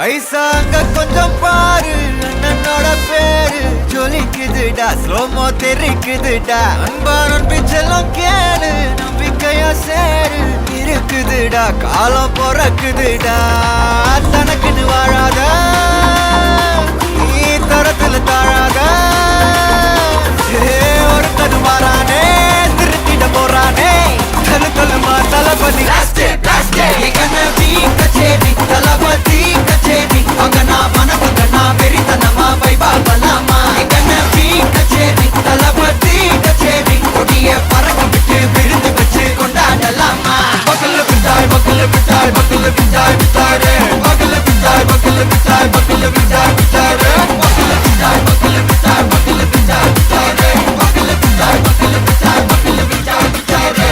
ஐசாங்க கொஞ்சம் பாரு அண்ணனோட பேரு ஜொலிக்குதுடா ஸ்லோமோ தெரிக்குதுடா அன்பானன் பிச்செல்லாம் கேளு நம்பிக்கையா சேரு இருக்குதுடா காலம் பொறக்குதுடா தனக்குன்னு வாழாத நீ தரத்துல தாழாத ஒரு கது மாறானே திருத்திட போறானே தனு தலுமா தளபதி தளபதி கச்சேரி அங்கனா மனசுங்கனா வெறித்தனமா வைபா பலாமா கண்ணபி கச்சேரி தளபதி கச்சேரி கொடிய பறக்க விட்டு விருந்து வச்சு கொண்டாடலாமா பக்கல்ல பிட்டாய் பக்கல்ல பிட்டாய் பக்கல்ல பிட்டாய் பிட்டாரே பக்கல்ல பிட்டாய் பக்கல்ல பிட்டாய் பக்கல்ல பிட்டாய் பிட்டாரே பக்கல்ல பிட்டாய் பக்கல்ல பிட்டாய் பக்கல்ல பிட்டாய் பிட்டாரே பக்கல்ல பிட்டாய் பக்கல்ல பிட்டாய் பக்கல்ல பிட்டாய் பிட்டாரே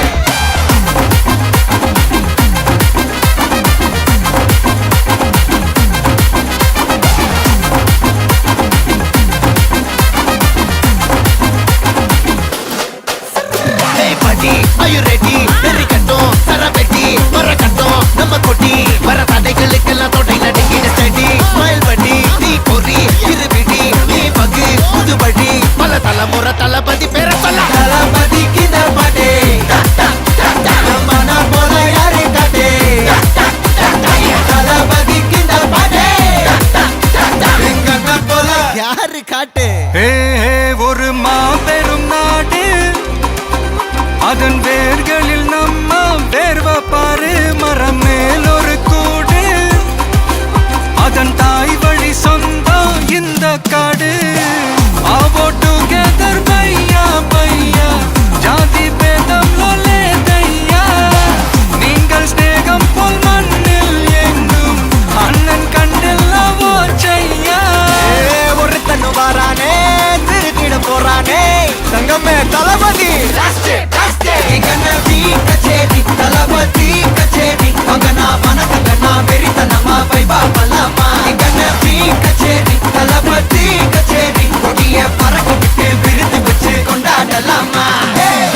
Are you ready? Very கட்டும் சரபெட்டி வர கட்டும் நம்ம கொட்டி வர தடைகளுக்கெல்லாம் தொட்டை நடுங்கிட ஸ்டடி ஸ்மைல் பண்ணி நீ பொறி இருபிடி நீ பகு புதுபடி பல தலைமுறை தளபதி பேர சொல்ல தளபதிக்கு இந்த பாட்டே மன போல யாரே காட்டே தளபதிக்கு இந்த பாட்டே எங்க போல யாரு காட்டு ஒரு மாபெரும் நாடு அதன் வேர்களில் நம்ம வேர்வ பாரு மரம் மேல் ஒரு கூடு அதன் தாய் வழி சொந்தம் இந்த காடு ஆவோ டுகெதர் பையா பையா ஜாதி பேதம் லோலே தையா நீங்கள் ஸ்நேகம் போல் மண்ணில் எங்கும் அண்ணன் கண்டெல்லாவோ செய்யா ஒரு தன்னு வாரானே திருத்திட போறானே தங்கமே தளபதி கண்ணபி கச்சேரி தளபதி கச்சேரி அங்கனா மனசங்கனா வெறித்தனமா வைபா பலாமா கண்ணபி கச்சேரி தளபதி கச்சேரி கொடிய பறக்க விட்டு விருந்து வச்சு கொண்டாடலாமா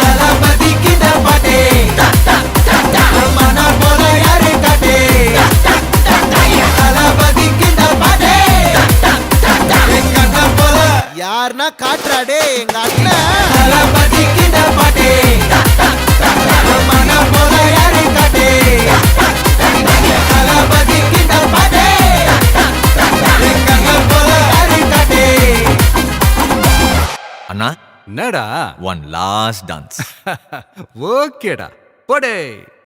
தளபதிக்கு இந்த பாட்டே மன போல யாரு காட்டே தளபதிக்கு இந்த பாட்டே எங்க அண்ணன் போல யாருன்னா காட்டுறாடே எங்க அண்ணன் தளபதிக்கு இந்த பாட்டே மன போல யாரு காட்டே தளபதிக்கு இந்த பாட்டே எங்க அண்ணன் போல யாரு காட்டே அண்ணா என்னடா ஒன் லாஸ்ட் டான்ஸ் ஓகேடா போடே